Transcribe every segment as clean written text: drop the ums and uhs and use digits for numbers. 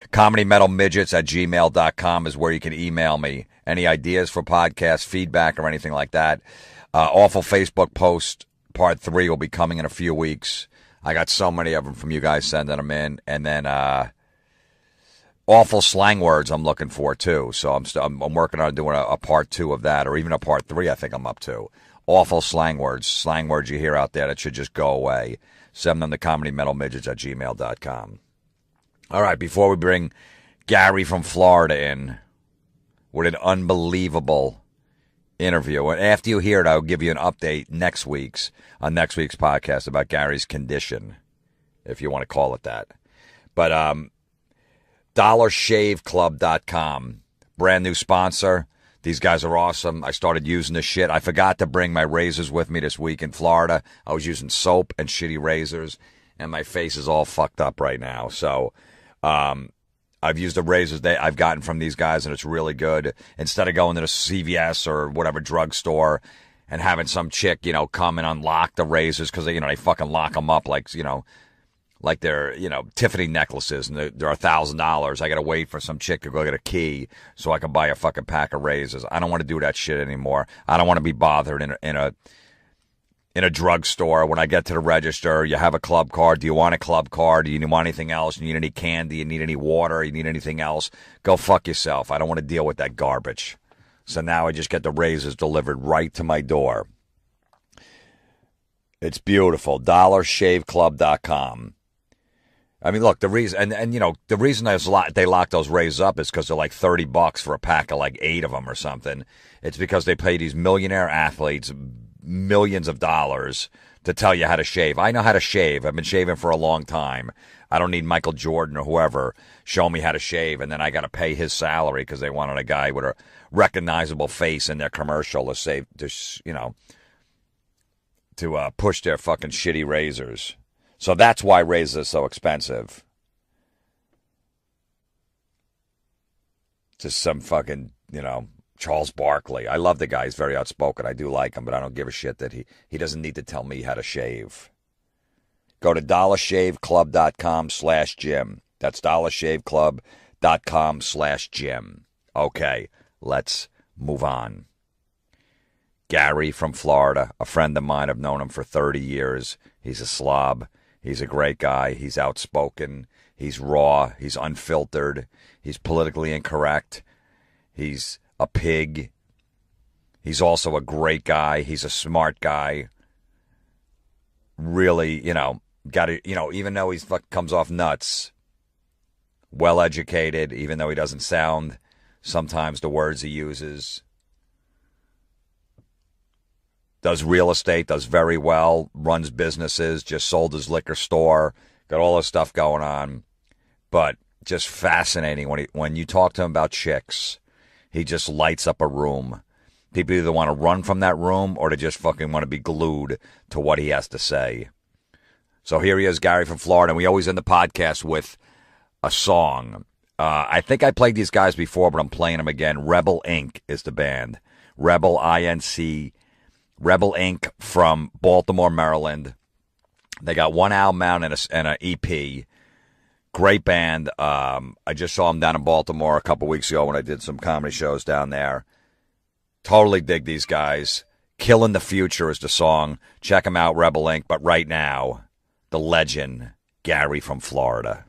ComedyMetalMidgets@gmail.com is where you can email me. Any ideas for podcast feedback or anything like that. Awful Facebook post part 3 will be coming in a few weeks. I got so many of them from you guys sending them in. And then awful slang words I'm looking for too. So I'm working on doing a part 2 of that, or even a part 3 I think I'm up to. Awful slang words you hear out there that should just go away. Send them to ComedyMetalMidgets@gmail.com. All right, before we bring Gary from Florida in with an unbelievable interview, and after you hear it, I'll give you an update on next week's podcast about Gary's condition, if you want to call it that. But DollarShaveClub.com, brand new sponsor. These guys are awesome. I started using this shit. I forgot to bring my razors with me this week in Florida. I was using soap and shitty razors, and my face is all fucked up right now. So I've used the razors that I've gotten from these guys, and it's really good. Instead of going to the CVS or whatever drugstore and having some chick, come and unlock the razors because they fucking lock them up like they're, Tiffany necklaces, and they're $1,000. I got to wait for some chick to go get a key so I can buy a fucking pack of razors. I don't want to do that shit anymore. I don't want to be bothered in a drugstore. When I get to the register, you have a club card. Do you want a club card? Do you want anything else? Do you need any candy? You need any water? You need anything else? Go fuck yourself. I don't want to deal with that garbage. So now I just get the razors delivered right to my door. It's beautiful. DollarShaveClub.com. I mean, look, the reason, the reason they lock those razors up is because they're like $30 for a pack of like 8 of them or something. It's because they pay these millionaire athletes millions of dollars to tell you how to shave. I know how to shave. I've been shaving for a long time. I don't need Michael Jordan or whoever show me how to shave, and then I got to pay his salary because they wanted a guy with a recognizable face in their commercial to save, to push their fucking shitty razors. So that's why razors are so expensive. Just some fucking, Charles Barkley. I love the guy. He's very outspoken. I do like him, but I don't give a shit that he doesn't need to tell me how to shave. Go to DollarShaveClub.com/Jim. That's DollarShaveClub.com/Jim. Okay, let's move on. Gary from Florida, a friend of mine. I've known him for 30 years. He's a slob. He's a great guy. He's outspoken. He's raw. He's unfiltered. He's politically incorrect. He's a pig. He's also a great guy. He's a smart guy. Really, got to, even though he comes off nuts, well educated, even though he doesn't sound sometimes the words he uses. Does real estate, does very well, runs businesses, just sold his liquor store, got all this stuff going on. But just fascinating when you talk to him about chicks. He just lights up a room. People either want to run from that room or they just fucking want to be glued to what he has to say. So here he is, Gary from Florida, and we always end the podcast with a song. I think I played these guys before, but I'm playing them again. Rebel Inc. is the band. Rebel, I-N-C. Rebel Inc. from Baltimore, Maryland. They got one album out and an EP. Great band. I just saw them down in Baltimore a couple weeks ago when I did some comedy shows down there. Totally dig these guys. Killing the Future is the song. Check them out, Rebel Inc. But right now, the legend, Gary from Florida.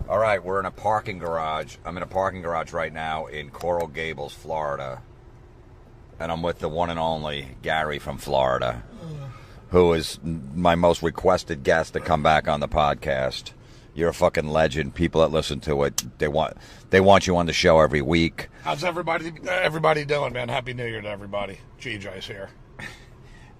All right, we're in a parking garage. I'm in a parking garage right now in Coral Gables, Florida. And I'm with the one and only Gary from Florida, who is my most requested guest to come back on the podcast. You're a fucking legend. People that listen to it, they want you on the show every week. How's everybody doing, man? Happy New Year to everybody. GJ's here.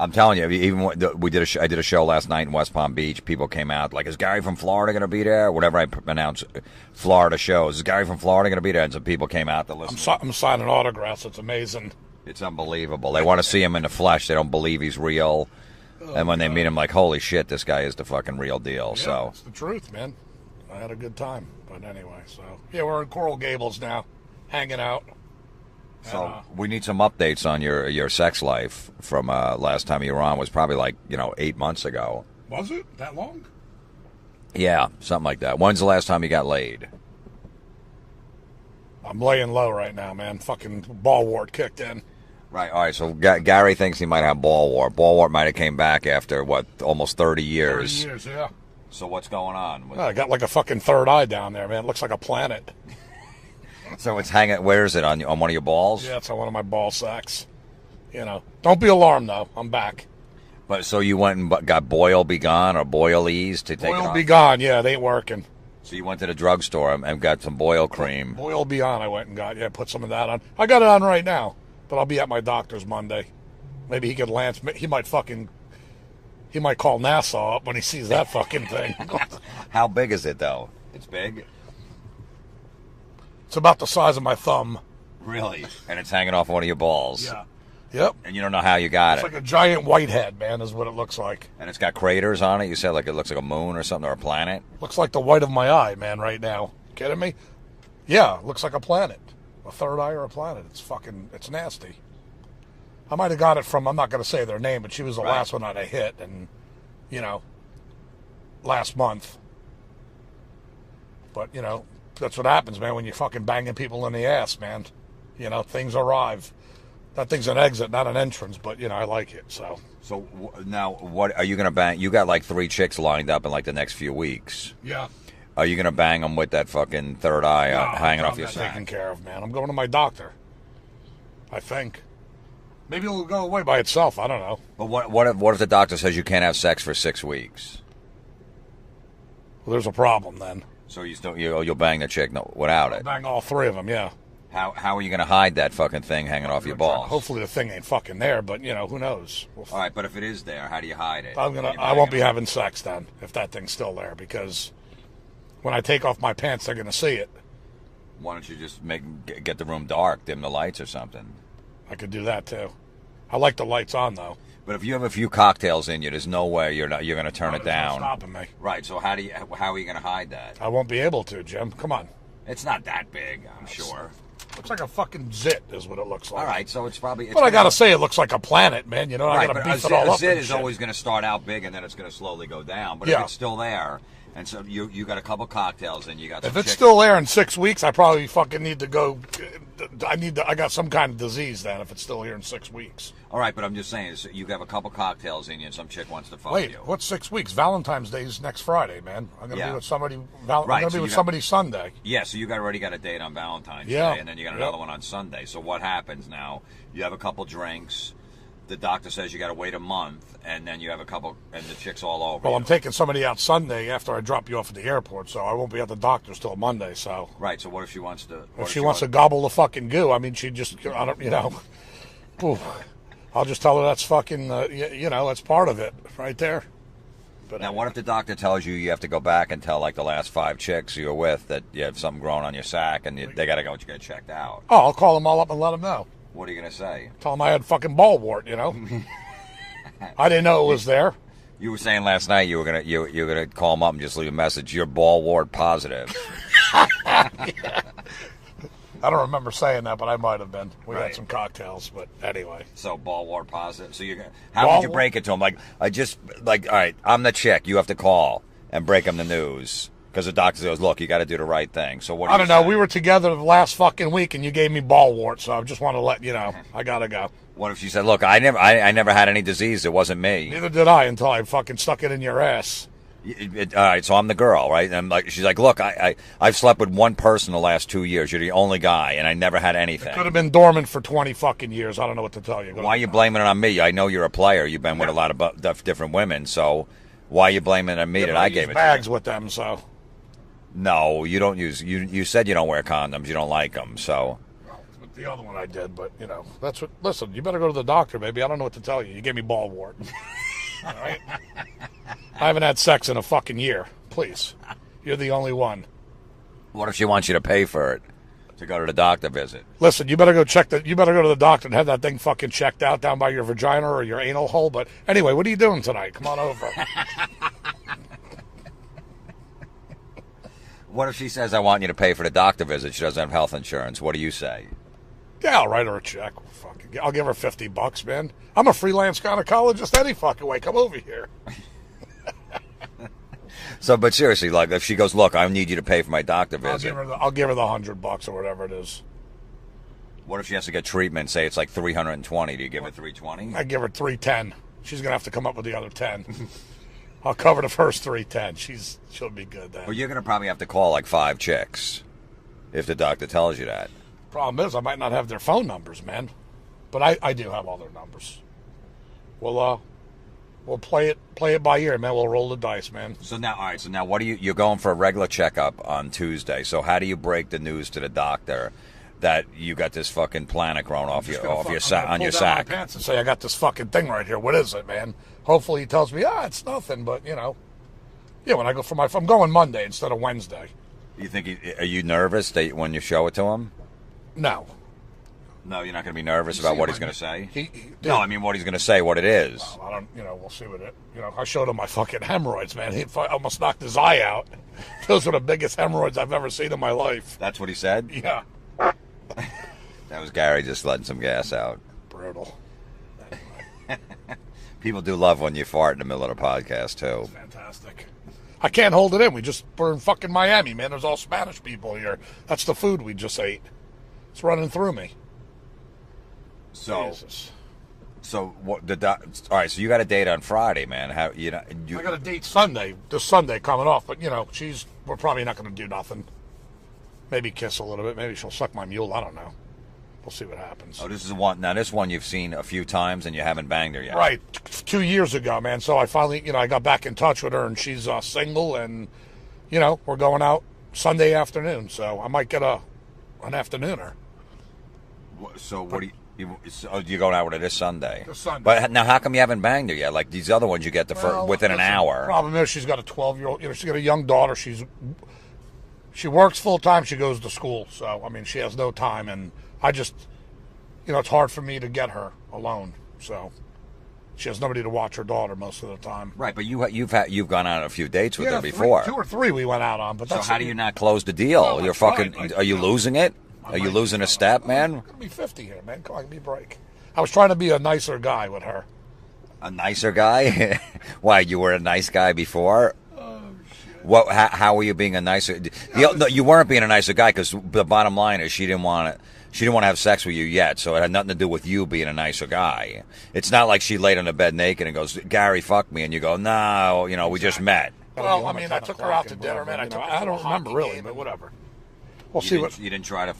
I'm telling you, even I did a show last night in West Palm Beach. People came out like, "Is Gary from Florida going to be there?" Whatever I announce, Florida shows. Is Gary from Florida going to be there? And some people came out to listen. I'm signing autographs. It's amazing. It's unbelievable. They want to see him in the flesh. They don't believe he's real. And when they meet him, like, holy shit, this guy is the fucking real deal. Yeah, so it's the truth, man. I had a good time. But anyway, so yeah, we're in Coral Gables now, hanging out. So we need some updates on your sex life from last time you were on. Was probably like 8 months ago. Was it that long? Yeah, something like that. When's the last time you got laid? I'm laying low right now, man. Fucking ball wart kicked in. Right, all right, so Gary thinks he might have ball wart. Ball wart might have came back after, what, almost 30 years? 30 years, yeah. So what's going on? I got like a fucking third eye down there, man. It looks like a planet. So it's hanging, where is it, on one of your balls? Yeah, it's on one of my ball sacks. You know, don't be alarmed, though. I'm back. But so you went and got Boil Be Gone or Boil Ease to take it Boil off? Be Gone, yeah, they ain't working. So you went to the drugstore and got some boil cream. Boil Be On, I went and got. Yeah, put some of that on. I got it on right now, but I'll be at my doctor's Monday. Maybe he could Lance. He might call NASA up when he sees that fucking thing. How big is it, though? It's big? It's about the size of my thumb. Really? And it's hanging off one of your balls? Yeah. Yep. And you don't know how you got It's it? like a giant whitehead, man, is what it looks like. And it's got craters on it? You said like it looks like a moon or something, or a planet? Looks like the white of my eye, man, right now. Kidding me? Yeah, looks like a planet. A third eye or a planet. It's nasty. I might have got it from, I'm not going to say their name, but she was the last one that I hit, and, you know, last month. But, you know, that's what happens, man, when you're fucking banging people in the ass, man. You know, things arrive. That thing's an exit, not an entrance, but, you know, I like it, so. So now, what are you going to bang? You got like 3 chicks lined up in like the next few weeks. Yeah. Are you going to bang them with that fucking third eye hanging off your sack? Taken care of, man. I'm going to my doctor. I think. Maybe it'll go away by itself. I don't know. But what if the doctor says you can't have sex for 6 weeks? Well, there's a problem then. So you'll bang the chick without it? I'll bang all 3 of them, yeah. How are you going to hide that fucking thing hanging off your balls? Hopefully the thing ain't fucking there, but, you know, who knows? All right, but if it is there, how do you hide it? I won't be having sex then if that thing's still there, because when I take off my pants, they're going to see it. Why don't you just get the room dark, dim the lights or something? I could do that, too. I like the lights on, though. But if you have a few cocktails in you, there's no way you're going to turn it down. There's no stopping me. Right, so how are you going to hide that? I won't be able to, Jim. Come on. It's not that big, I'm sure. Looks like a fucking zit is what it looks like. All right, so it's probably... But I got to say, it looks like a planet, man. You know, right, I got to beef it all up. A zit is always going to start out big, and then it's going to slowly go down. But if it's still there, and so you got a couple cocktails, and you got some If it's still there in 6 weeks, I probably fucking need to go... I got some kind of disease then if it's still here in 6 weeks. All right, but I'm just saying, so you have a couple cocktails in you, and some chick wants to fuck you. Wait, what's 6 weeks? Valentine's Day is next Friday, man. I'm going to be with somebody. I'm going to be with somebody Sunday. Yeah, so you already got a date on Valentine's Day, and then you got another one on Sunday. So what happens now? You have a couple drinks. The doctor says you got to wait a month, and then you have a couple, and the chick's all over. Well, you. I'm taking somebody out Sunday after I drop you off at the airport, so I won't be at the doctor's till Monday. So right. So what if she wants to? If she wants to gobble the fucking goo, I mean, she just, I don't, you know. I'll just tell her that's fucking, you know, that's part of it right there. But now, what if the doctor tells you have to go back and tell like the last 5 chicks you were with that you have something growing on your sack, and they got to go get checked out? Oh, I'll call them all up and let them know. What are you going to say? Tell them I had fucking ball wart, you know. I didn't know it was there. You were saying last night you were gonna call them up and just leave a message. You're ball wart positive. Yeah. I don't remember saying that, but I might have been. We had some cocktails, but anyway. So ball wart positive. So how would you break it to them? All right, I'm the chick. You have to call and break them the news. Because the doctor says, look, you got to do the right thing. So what? I don't know. We were together the last fucking week, and you gave me ball wart, so I just want to let you know. I got to go. What if she said, look, I never had any disease. It wasn't me. Neither did I until I fucking stuck it in your ass. All right, so I'm the girl, right? And she's like, look, I've slept with one person the last 2 years. You're the only guy, and I never had anything. It could have been dormant for 20 fucking years. I don't know what to tell you. Why are you blaming it on me? I know you're a player. You've been with a lot of different women, so why are you blaming it on me that I gave it to you? Bags with them, so... No, you don't use. You said you don't wear condoms. You don't like them, so. Well, the other one I did, but you know that's what. Listen, you better go to the doctor, baby. I don't know what to tell you. You gave me ball wart. All right. I haven't had sex in a fucking year. Please, you're the only one. What if she wants you to pay for it to go to the doctor visit? Listen, you better go check that. You better go to the doctor and have that thing fucking checked out down by your vagina or your anal hole. But anyway, what are you doing tonight? Come on over. What if she says, I want you to pay for the doctor visit? She doesn't have health insurance. What do you say? Yeah, I'll write her a check. Fucking, I'll give her $50, man. I'm a freelance gynecologist any fucking way. Come over here. So, but seriously, like, if she goes, look, I need you to pay for my doctor visit. I'll give her the $100 or whatever it is. What if she has to get treatment? Say it's like $320. Do you give her $320? I give her $310. She's gonna have to come up with the other 10. I'll cover the first $310. She'll be good then. Well, you're gonna probably have to call like 5 chicks if the doctor tells you that. Problem is, I might not have their phone numbers, man. But I do have all their numbers. We'll play it by ear, man. We'll roll the dice, man. So now, all right. So now, what do you're going for a regular checkup on Tuesday? So how do you break the news to the doctor that you got this fucking planet growing off your sack? My pants and say, I got this fucking thing right here. What is it, man? Hopefully he tells me, it's nothing. But when I go I'm going Monday instead of Wednesday. You think? Are you nervous when you show it to him? No. No, you're not going to be nervous about what he's going to say? No, I mean what he's going to say, what it is. Well, I don't, we'll see what it, I showed him my fucking hemorrhoids, man. He almost knocked his eye out. Those were the biggest hemorrhoids I've ever seen in my life. That's what he said? Yeah. That was Gary just letting some gas out. Brutal. People do love when you fart in the middle of the podcast, too. It's fantastic. I can't hold it in. We're in fucking Miami, man. There's all Spanish people here. That's the food we just ate. It's running through me. Jesus. So what? All right. So you got a date on Friday, man. I got a date Sunday. This Sunday coming off, but we're probably not going to do nothing. Maybe kiss a little bit. Maybe she'll suck my mule. I don't know. We'll see what happens. Oh, this is one. Now this one you've seen a few times and you haven't banged her yet. Right. 2 years ago, man. So I finally, I got back in touch with her, and she's single, and we're going out Sunday afternoon. So I might get an afternooner. So what do you? You're going out with her this Sunday. This Sunday. But now, how come you haven't banged her yet? Like these other ones, you get within an hour. The problem is she's got a 12-year-old. She's got a young daughter. She works full time. She goes to school. So I mean, she has no time, and I just, it's hard for me to get her alone. So she has nobody to watch her daughter most of the time. Right, but you've gone on a few dates with her before. 2 or 3 we went out on. But so how do you not close the deal? Well, You're fucking. Are you losing it? Are you losing a step, man? I'm gonna be 50 here, man. Come on, give me a break. I was trying to be a nicer guy with her. A nicer guy? Why, you were a nice guy before? Oh shit. What? How were you being a nicer? No, you weren't being a nicer guy because the bottom line is she didn't want to have sex with you yet, so it had nothing to do with you being a nicer guy. It's not like she laid on the bed naked and goes, "Gary, fuck me," and you go, "No, we just met." Well, I mean, I took her out to dinner, man. I don't remember really, but whatever. We'll see what you didn't try to.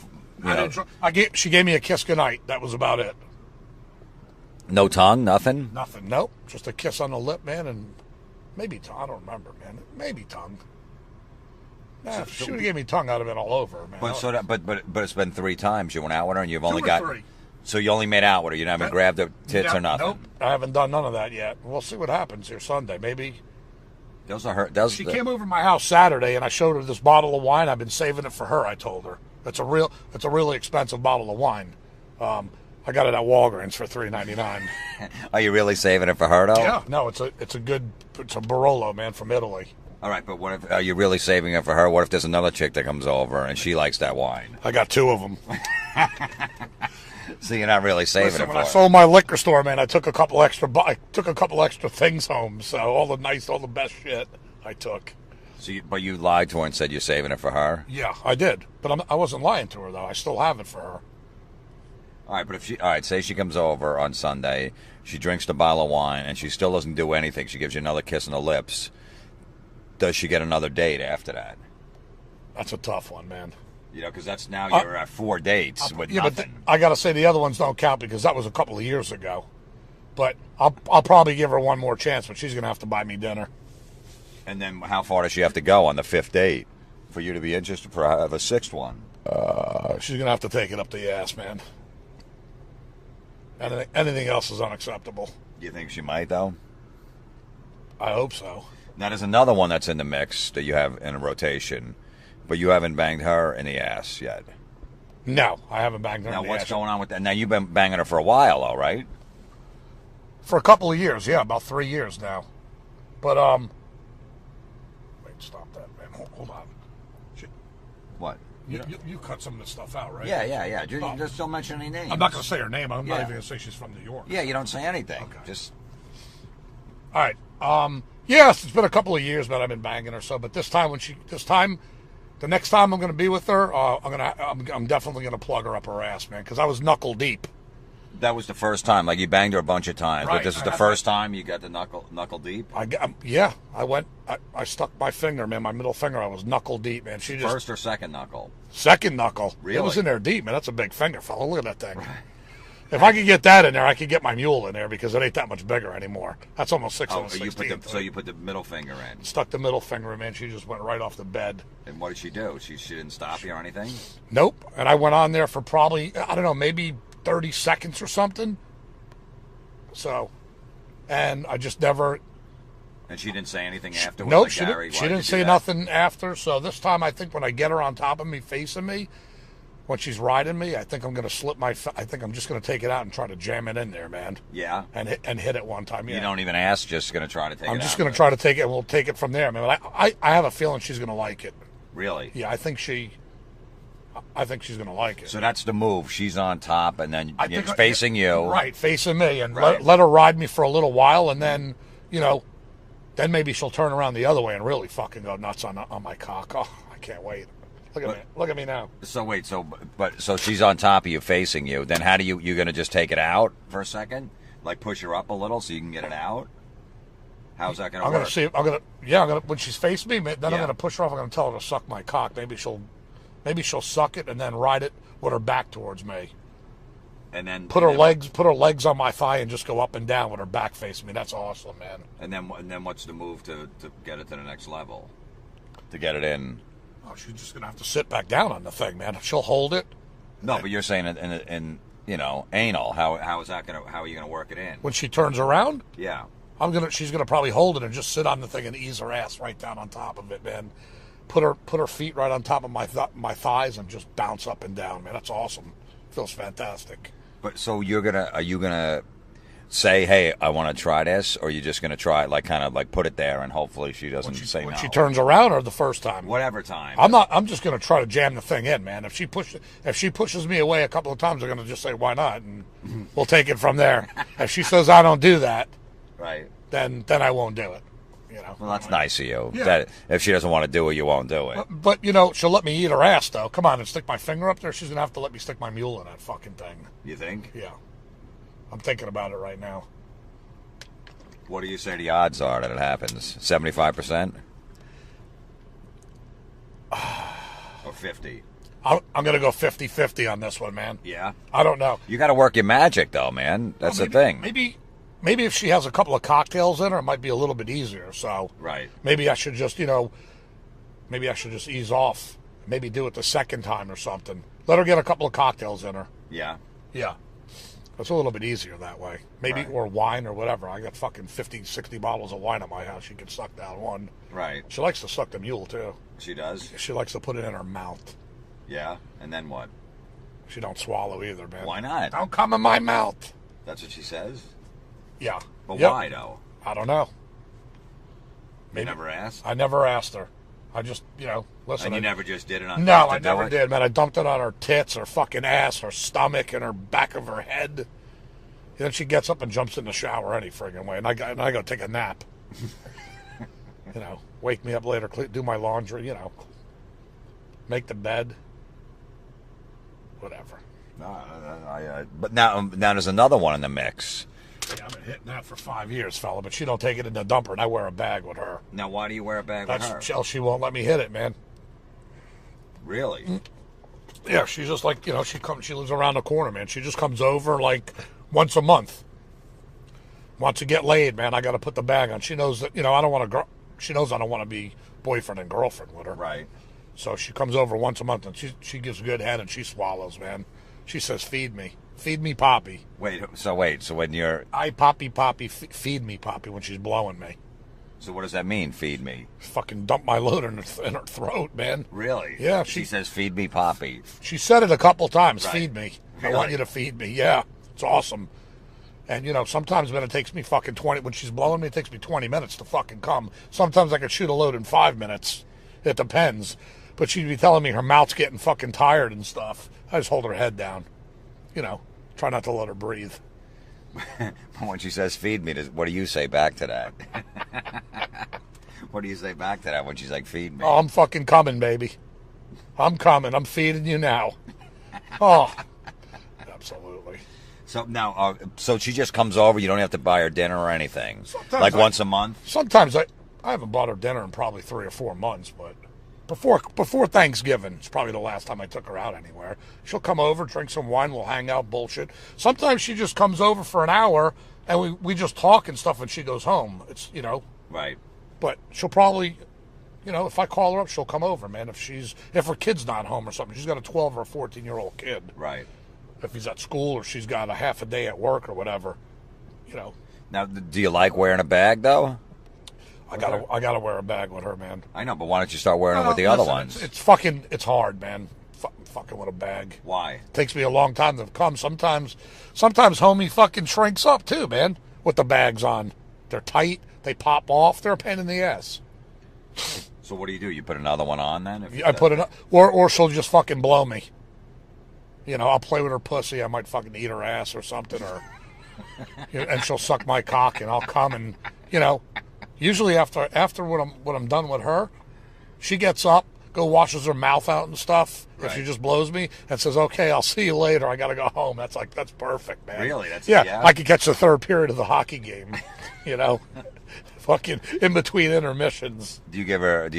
She gave me a kiss goodnight. That was about it. No tongue, nothing. Nothing. Nope. Just a kiss on the lip, man, and maybe tongue. I don't remember, man. Maybe tongue. Nah, if she would have gave me tongue, I'd have been all over, man. But it's been 3 times you went out with her, and you've only got 3. So you only made out with her. You haven't grabbed her tits or nothing. Nope. I haven't done none of that yet. We'll see what happens here Sunday. Maybe. Those are her. She came over to my house Saturday, and I showed her this bottle of wine. I've been saving it for her. I told her it's a really expensive bottle of wine. I got it at Walgreens for $3.99. Are you really saving it for her though? Yeah. No, it's a Barolo, man, from Italy. All right, but what if are you really saving it for her? What if there's another chick that comes over and she likes that wine? I got 2 of them. So you're not really saving it for her. When I sold my liquor store, man, I took a couple extra things home. So all the best shit I took. So but you lied to her and said you're saving it for her? Yeah, I did. But I wasn't lying to her though. I still have it for her. All right, but say she comes over on Sunday, she drinks the bottle of wine, and she still doesn't do anything. She gives you another kiss on the lips. Does she get another date after that? That's a tough one, man. Because that's now you're at 4 dates with nothing. But I got to say the other ones don't count because that was a couple of years ago. But I'll probably give her one more chance, but she's going to have to buy me dinner. And then how far does she have to go on the 5th date for you to be interested for have a 6th one? She's going to have to take it up the ass, man. Anything else is unacceptable. You think she might, though? I hope so. Now, there's another one that's in the mix that you have in a rotation, but you haven't banged her in the ass yet. No, I haven't banged her in the ass. Now, what's going on with that? Now, you've been banging her for a while, though, right? For a couple of years, yeah, about 3 years now. But, wait, stop that, man. Hold on. What? You cut some of this stuff out, right? Yeah. Just don't mention any names. I'm not going to say her name. I'm not even going to say she's from New York. Yeah, you don't say anything. Okay. Just. All right. Yes, it's been a couple of years that I've been banging her. So, but the next time I'm going to be with her, I'm definitely going to plug her up her ass, man, because I was knuckle deep. That was the first time. Like, you banged her a bunch of times, Right. but this is the first time you got the knuckle deep? I stuck my finger, man, my middle finger. I was knuckle deep, man. First or second knuckle? Second knuckle. Really? It was in there deep, man. That's a big finger, fella. Look at that thing. Right. If I could get that in there, I could get my mule in there because it ain't that much bigger anymore. That's almost 6/16. So you put the middle finger in? Stuck the middle finger in, man. She just went right off the bed. And what did she do? She didn't stop you or anything? Nope. And I went on there for probably, I don't know, maybe 30 seconds or something. So, and I just never... And she didn't say anything afterwards? Nope, like, she didn't say nothing after. So this time I think when I get her on top of me, facing me, when she's riding me, I think I'm going to I think I'm just going to take it out and try to jam it in there, man. Yeah? And hit it one time, yeah. You don't even ask, just going to try to take it out? I'm just going to try to take it, and we'll take it from there, man. But I have a feeling she's going to like it. Really? Yeah, I think she's going to like it. So that's the move. She's on top, and then it's facing you. Right, facing me, and let her ride me for a little while, and then, then maybe she'll turn around the other way and really fucking go nuts on my cock. Oh, I can't wait. Look at me now. So wait, so she's on top of you, facing you. Then how do you're going to just take it out for a second? Like push her up a little so you can get it out? How's that going to work? I'm going to when she's facing me, then I'm going to push her off. I'm going to tell her to suck my cock. Maybe she'll suck it and then ride it with her back towards me. And then put her legs on my thigh and just go up and down with her back facing me. That's awesome, man. And then what's the move to get it to the next level? To get it in? Oh, she's just gonna have to sit back down on the thing, man. She'll hold it. No, but you're saying in anal. How is that gonna? How are you gonna work it in? When she turns around? Yeah. She's gonna probably hold it and just sit on the thing and ease her ass right down on top of it, man. Put her feet right on top of my thighs and just bounce up and down, man. That's awesome. Feels fantastic. But so are you gonna say, hey, I want to try this, or are you just gonna try it, like kind of like put it there and hopefully she doesn't say no? When she turns around, or the first time? Whatever time. I'm just gonna try to jam the thing in, man. If she pushes me away a couple of times, I'm gonna just say why not, and we'll take it from there. If she says I don't do that, right, then I won't do it. Well, that's nice of you. Yeah. That if she doesn't want to do it, you won't do it. But she'll let me eat her ass though. Come on and stick my finger up there. She's gonna have to let me stick my mule in that fucking thing. You think? Yeah. I'm thinking about it right now. What do you say the odds are that it happens? 75%? Or 50? I'm going to go 50-50 on this one, man. Yeah? I don't know. You got to work your magic, though, man. That's the thing. Maybe if she has a couple of cocktails in her, it might be a little bit easier. So right. Maybe I should just, ease off. Maybe do it the second time or something. Let her get a couple of cocktails in her. Yeah? Yeah. It's a little bit easier that way. Maybe, right. Or wine or whatever. I got fucking 50, 60 bottles of wine at my house. She can suck down one. Right. She likes to suck the mule, too. She does? She likes to put it in her mouth. Yeah? And then what? She don't swallow either, man. Why not? Don't come in my mouth. That's what she says? Yeah. But why, though? I don't know. You never asked? I never asked her. I just, listen. And you never just did it on No, I never did, man. I dumped it on her tits, her fucking ass, her stomach, and her back of her head. And then she gets up and jumps in the shower any friggin' way. And I go take a nap. Wake me up later, do my laundry, make the bed. Whatever. But now there's another one in the mix. Yeah, I've been hitting that for 5 years, fella, but she don't take it in the dumper, and I wear a bag with her. Now, why do you wear a bag with her? She won't let me hit it, man. Really? Yeah, she's just like, she lives around the corner, man. She just comes over like once a month. Wants to get laid, man. I got to put the bag on. She knows that, she knows I don't want to be boyfriend and girlfriend with her. Right. So she comes over once a month, and she gives good head, and she swallows, man. She says, feed me. Feed me, Poppy. So when you're... Poppy, feed me, Poppy, when she's blowing me. So what does that mean, feed me? Fucking dump my load in her throat, man. Really? Yeah. She says, feed me, Poppy. She said it a couple times, right. Feed me. Really? I want you to feed me. Yeah, it's awesome. And, sometimes when it takes me fucking 20... When she's blowing me, it takes me 20 minutes to fucking come. Sometimes I can shoot a load in 5 minutes. It depends. But she'd be telling me her mouth's getting fucking tired and stuff. I just hold her head down. Try not to let her breathe. When she says feed me, what do you say back to that? What do you say back to that when she's like, feed me? Oh, I'm fucking coming, baby. I'm coming. I'm feeding you now. Oh, absolutely. So now, so she just comes over. You don't have to buy her dinner or anything. Sometimes once a month. Sometimes I haven't bought her dinner in probably 3 or 4 months, but before Thanksgiving, it's probably the last time I took her out anywhere. She'll come over, drink some wine, we'll hang out, bullshit. Sometimes she just comes over for an hour and we just talk and stuff, and she goes home. It's Right. But she'll probably, if I call her up, she'll come over, man. If her kid's not home or something, she's got a 12 or a 14-year-old kid. Right. If he's at school or she's got a half a day at work or whatever, Now, do you like wearing a bag though? I gotta wear a bag with her, man. I know, but why don't you start wearing them with the other ones? It's hard, man. Fucking with a bag. Why? It takes me a long time to come. Sometimes homie fucking shrinks up too, man, with the bags on. They're tight. They pop off. They're a pain in the ass. So what do? You put another one on then? I put it, or she'll just fucking blow me. I'll play with her pussy. I might fucking eat her ass or something, or and she'll suck my cock, and I'll come and usually after when I'm done with her, she gets up, washes her mouth out and stuff. Right. If she just blows me and says, "Okay, I'll see you later. I gotta go home." That's perfect, man. Really? Yeah. I could catch the third period of the hockey game. Fucking in between intermissions. Do you give her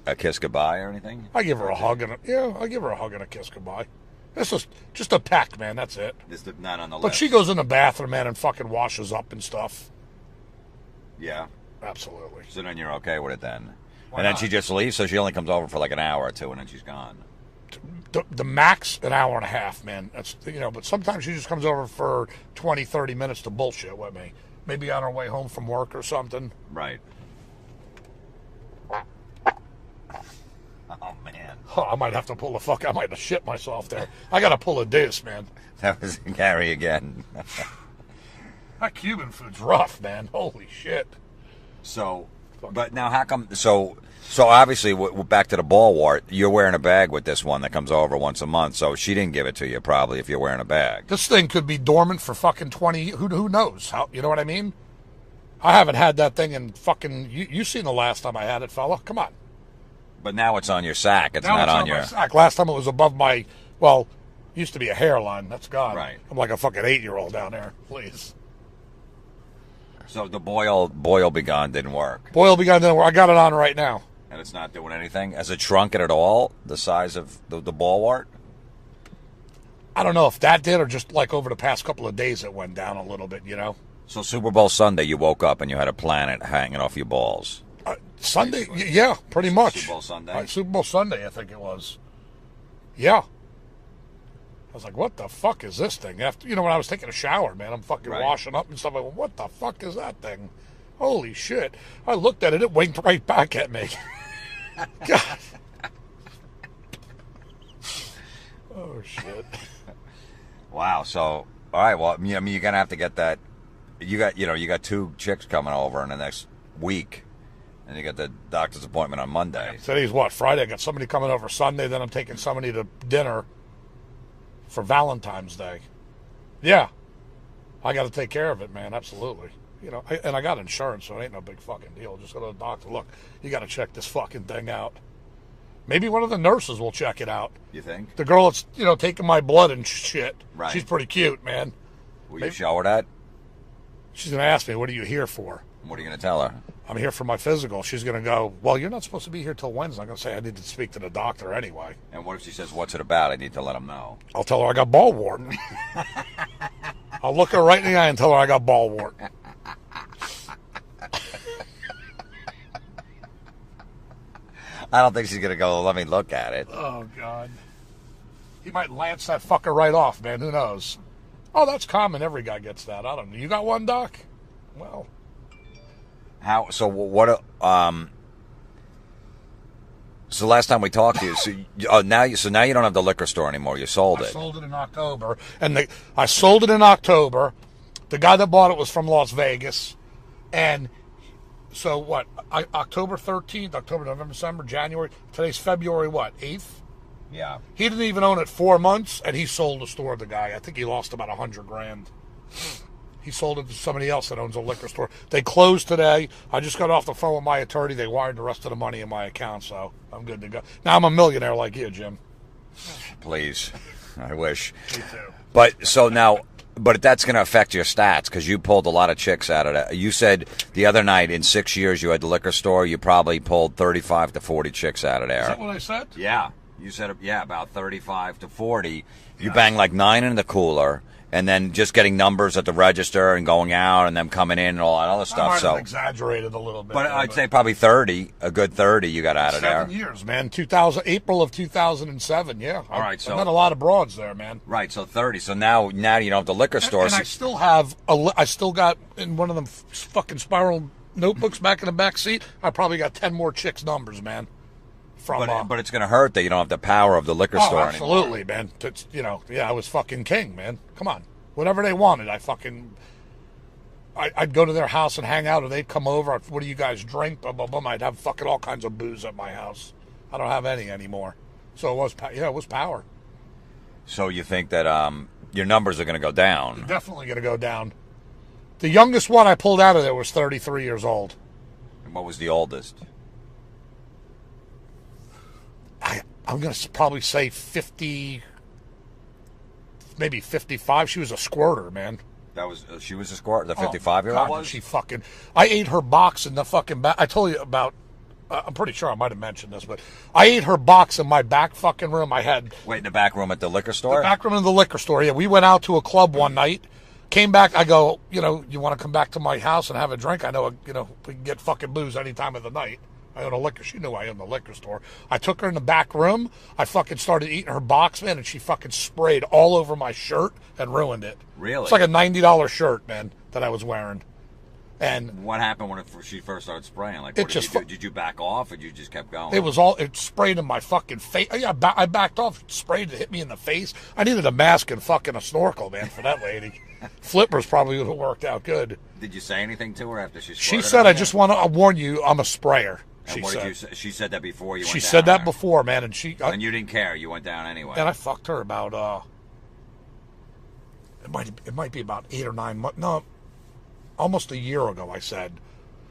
a kiss goodbye or anything? I give her a hug and a kiss goodbye. This is just a peck, man. That's it. Not on the list. But she goes in the bathroom, man, and fucking washes up and stuff. Yeah. Absolutely. So then you're okay with it then? Why and then not? she just leaves, so she only comes over for like an hour or two, and then she's gone. The max, an hour and a half, man. That's but sometimes she just comes over for 20, 30 minutes to bullshit with me. Maybe on her way home from work or something. Right. Oh, man. Oh, I might have to I might have shit myself there. I got to pull a deuce, man. That was Gary again. That Cuban food's rough, man. Holy shit. So, but now how come, so obviously, we're back to the ball wart. You're wearing a bag with this one that comes over once a month, so she didn't give it to you probably if you're wearing a bag. This thing could be dormant for fucking 20, who knows? You know what I mean? I haven't had that thing in fucking, you seen the last time I had it, fella. Come on. But now it's on your sack. It's now not it's on your sack. Last time it was above my, used to be a hairline. That's gone. Right. I'm like a fucking 8-year-old down there. Please. So the boil be gone didn't work. Boil be gone didn't work. I got it on right now. And it's not doing anything? Has it shrunk it at all, the size of the ball wart? I don't know if that did or just like over the past couple of days it went down a little bit, So Super Bowl Sunday, you woke up and you had a planet hanging off your balls. Sunday, yeah, pretty much. Super Bowl Sunday? Super Bowl Sunday, I think it was. Yeah. I was like, what the fuck is this thing? After when I was taking a shower, man, I'm fucking washing up and stuff. I went, what the fuck is that thing? Holy shit. I looked at it, it winked right back at me. God. Oh, shit. Wow. So, all right. Well, I mean, you're gonna have to get that. You got 2 chicks coming over in the next week, and you got the doctor's appointment on Monday. Today's what? Friday. I got somebody coming over Sunday. Then I'm taking somebody to dinner for Valentine's Day. Yeah, I got to take care of it, man. Absolutely. And I got insurance, so it ain't no big fucking deal. Just go to the doctor. Look, you got to check this fucking thing out. Maybe one of the nurses will check it out. You think? The girl that's, taking my blood and shit. Right. She's pretty cute, man. Will you show her that? She's going to ask me, what are you here for? What are you going to tell her? I'm here for my physical. She's going to go, well, you're not supposed to be here till Wednesday. I'm going to say I need to speak to the doctor anyway. And what if she says, what's it about? I need to let him know. I'll tell her I got ball wart. I'll look her right in the eye and tell her I got ball wart. I don't think she's going to go, let me look at it. Oh, God. He might lance that fucker right off, man. Who knows? Oh, that's common. Every guy gets that. I don't know. You got one, Doc? Well. How? So what? So last time we talked to you, now you don't have the liquor store anymore. You sold it. I sold it in October, and I sold it in October. The guy that bought it was from Las Vegas, and so what? October 13th, October, November, December, January. Today's February what? 8th. Yeah. He didn't even own it 4 months, and he sold the store. The guy, I think he lost about $100,000. He sold it to somebody else that owns a liquor store. They closed today. I just got off the phone with my attorney. They wired the rest of the money in my account, so I'm good to go. Now I'm a millionaire like you, Jim. Please. I wish. Me too. But that's going to affect your stats because you pulled a lot of chicks out of that. You said the other night in 6 years you had the liquor store, you probably pulled 35 to 40 chicks out of there. Is that what I said? Yeah. You said, about 35 to 40. You banged like 9 in the cooler. And then just getting numbers at the register and going out and them coming in and all that other stuff. I might have exaggerated a little bit. But I'd say probably 30, a good 30 you got out of there. 7 years, man. April of 2007, yeah. All right, so I met a lot of broads there, man. Right, so 30. So now you don't have the liquor store. And I still have, I still got in one of them fucking spiral notebooks back in the back seat, I probably got 10 more chicks' numbers, man. But it's going to hurt that you don't have the power of the liquor store anymore. Absolutely, man. It's, I was fucking king, man. Come on. Whatever they wanted, I'd go to their house and hang out, or they'd come over. What do you guys drink? Blah, blah, blah. I'd have fucking all kinds of booze at my house. I don't have any anymore. So it was power. So you think that your numbers are going to go down? They're definitely going to go down. The youngest one I pulled out of there was 33 years old. And what was the oldest? I'm going to probably say 50, maybe 55. She was a squirter, man. She was a squirter? The 55-year-old was? I ate her box in the fucking back. I told you about, I'm pretty sure I might have mentioned this, but I ate her box in my back fucking room. In the back room at the liquor store? The back room in the liquor store, yeah. We went out to a club one night, came back, I go, you want to come back to my house and have a drink? I know, we can get fucking booze any time of the night. I own a liquor. She knew I owned the liquor store. I took her in the back room. I fucking started eating her box, man, and she fucking sprayed all over my shirt and ruined it. Really? It's like a $90 shirt, man, that I was wearing. And what happened when she first started spraying? Like, what did you do? Did you back off, or you just kept going? It sprayed in my fucking face. Yeah, I backed off. It sprayed to hit me in the face. I needed a mask and fucking a snorkel, man, for that lady. Flippers probably would have worked out good. Did you say anything to her after she said, "I just want to warn you, I'm a sprayer." And what did you say? She said that before you went down. She said that before, man, and and you didn't care. You went down anyway. And I fucked her about it might be about 8 or 9 months. No, almost a year ago. I said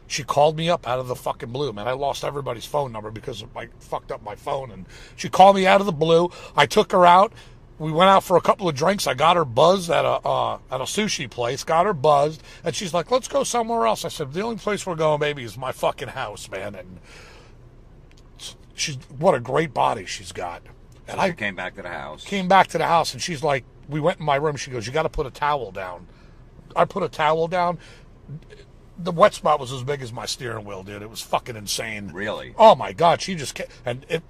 she called me up out of the fucking blue, man. I lost everybody's phone number because I fucked up my phone, and she called me out of the blue. I took her out. We went out for a couple of drinks. I got her buzzed at a sushi place. Got her buzzed, and she's like, "Let's go somewhere else." I said, "The only place we're going, baby, is my fucking house, man." And what a great body she's got. And I came back to the house. Came back to the house, and she's like, we went in my room. She goes, "You got to put a towel down." I put a towel down. The wet spot was as big as my steering wheel, dude. It was fucking insane. Really? Oh my God, she just and it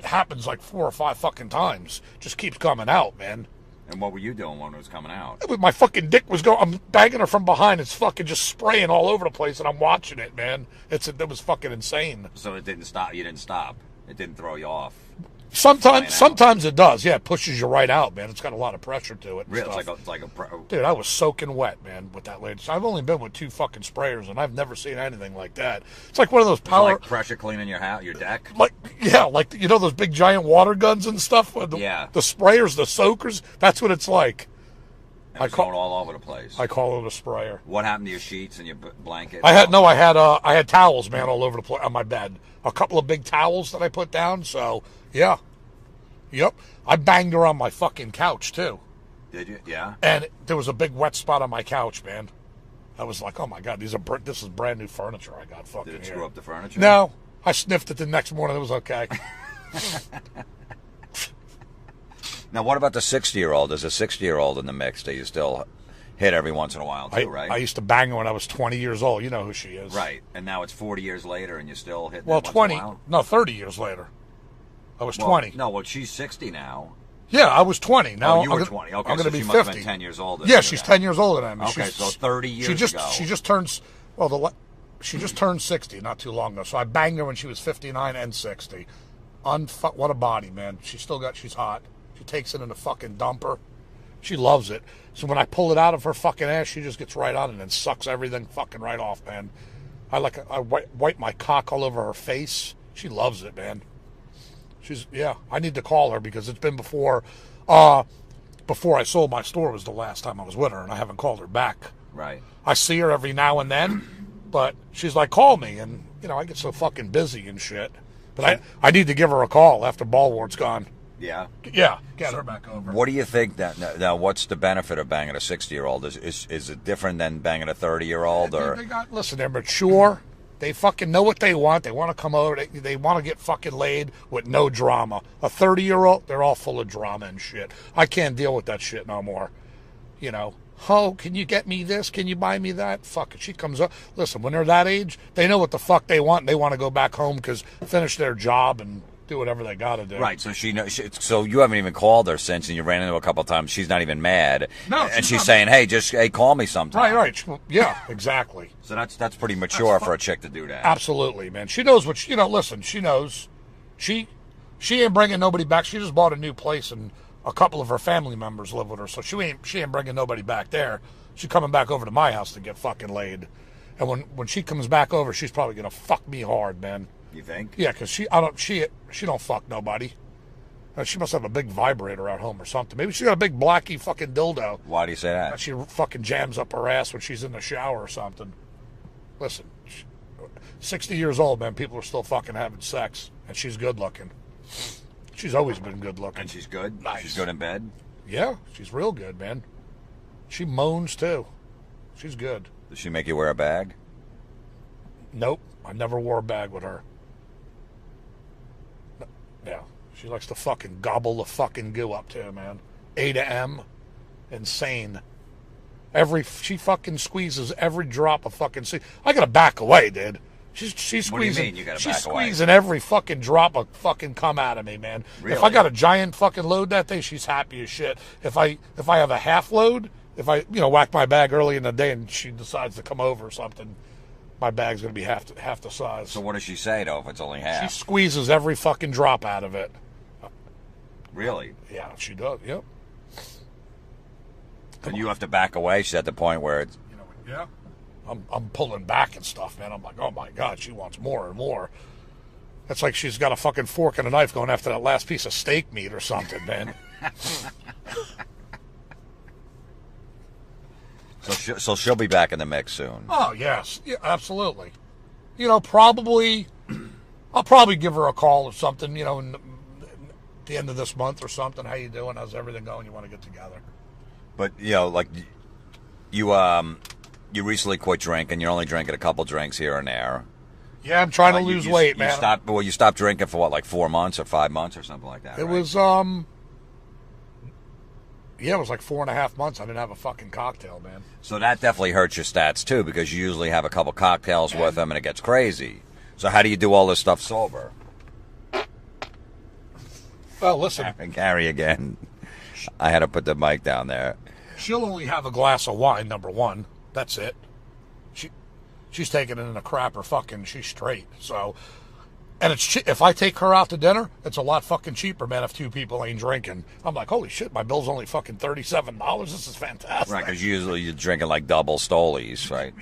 happens like 4 or 5 fucking times. Just keeps coming out, man. And what were you doing when it was coming out? My fucking dick was going. I'm banging her from behind. It's fucking just spraying all over the place, and I'm watching it, man. It was fucking insane. So it didn't stop. You didn't stop. It didn't throw you off. Sometimes it does. Yeah, it pushes you right out, man. It's got a lot of pressure to it. Really? Dude, I was soaking wet, man, with that lady. So I've only been with 2 fucking sprayers, and I've never seen anything like that. It's like one of those power. Like pressure cleaning your deck. Like those big giant water guns and stuff. The sprayers, the soakers. That's what it's like. It's going all over the place. I call it a sprayer. What happened to your sheets and your blanket? I had towels, man, all over the place on my bed. A couple of big towels that I put down. So yeah, yep. I banged her on my fucking couch too. Did you? Yeah. And there was a big wet spot on my couch, man. I was like, oh my God, this is brand new furniture I got fucking here. Did it screw up the furniture? No, I sniffed it the next morning. It was okay. Now, what about the 60-year-old? There's a 60-year-old in the mix that you still hit every once in a while, too, right? I used to bang her when I was 20 years old. You know who she is. Right. And now it's 40 years later, and you still hit well, once 20, in a while? No, 30 years later. I was 20. No, she's 60 now. Yeah, I was 20. Now you were 20. Okay, I'm going to be 50. Must have been 10 years older. Yeah, she's 10 years older than me. Okay, so 30 years ago. She just turned 60 not too long ago. So I banged her when she was 59 and 60. What a body, man. She's hot. She takes it in a fucking dumper. She loves it. So when I pull it out of her fucking ass, she just gets right on it and sucks everything fucking right off, man. I wipe my cock all over her face. She loves it, man. I need to call her because it's been before I sold my store was the last time I was with her, and I haven't called her back. Right. I see her every now and then, but she's like, call me. And, I get so fucking busy and shit. But I need to give her a call after Ballwart's gone. Yeah? Yeah, get her back over. What do you think that, now what's the benefit of banging a 60-year-old? Is it different than banging a 30-year-old? Or Listen, they're mature. They fucking know what they want. They want to come over. They want to get fucking laid with no drama. A 30-year-old, they're all full of drama and shit. I can't deal with that shit no more. Oh, can you get me this? Can you buy me that? Fuck it. She comes up. Listen, when they're that age, they know what the fuck they want. And they want to go back home because finish their job and do whatever they got to do. Right. So she knows. So you haven't even called her since, and you ran into her a couple of times. She's not even mad. No. And she's saying, "Hey, call me sometime." Right. Yeah. Exactly. So that's pretty mature for a chick to do that. Absolutely, man. She knows what listen. She knows. She ain't bringing nobody back. She just bought a new place and a couple of her family members live with her, so she ain't bringing nobody back there. She's coming back over to my house to get fucking laid. And when she comes back over, she's probably gonna fuck me hard, man. You think? Yeah, because she don't fuck nobody. She must have a big vibrator at home or something. Maybe she got a big blacky fucking dildo. Why do you say that? She fucking jams up her ass when she's in the shower or something. Listen, 60 years old, man. People are still fucking having sex, and she's good looking. She's always been good looking. And she's good? Nice. She's good in bed? Yeah, she's real good, man. She moans, too. She's good. Does she make you wear a bag? Nope. I never wore a bag with her. Yeah. She likes to fucking gobble the fucking goo up, too, man. A to M. Insane. She fucking squeezes every drop of fucking... I gotta back away, dude. She's squeezing. What do you mean you gotta back away? She's squeezing every fucking drop of fucking cum out of me, man. Really? If I got a giant fucking load that day, she's happy as shit. If I have a half load, if I whack my bag early in the day and she decides to come over or something, my bag's gonna be half the size. So what does she say though if it's only half? She squeezes every fucking drop out of it. Really? Yeah, she does. Yep. And you have to back away. She's at the point where it's... Yeah. I'm pulling back and stuff, man. I'm like, oh my God, she wants more and more. It's like she's got a fucking fork and a knife going after that last piece of steak meat or something, man. So she'll be back in the mix soon. Oh, yes. Yeah, absolutely. Probably... I'll probably give her a call or something, in the end of this month or something. How you doing? How's everything going? You want to get together? But, like, you recently quit drinking. You're only drinking a couple drinks here and there. Yeah, I'm trying to lose weight, man. You stopped drinking for, 4 months or 5 months or something like that, It right? was, it was like 4.5 months. I didn't have a fucking cocktail, man. So that definitely hurts your stats, too, because you usually have a couple cocktails with them and it gets crazy. So how do you do all this stuff sober? Well, listen. Gary again. I had to put the mic down there. She'll only have a glass of wine, number one. That's it. She's taking it in a crap or fucking she's straight. So, and if I take her out to dinner, it's a lot fucking cheaper, man, if two people ain't drinking. I'm like, holy shit, my bill's only fucking $37. This is fantastic. Right, because usually you're drinking like double Stolies, right?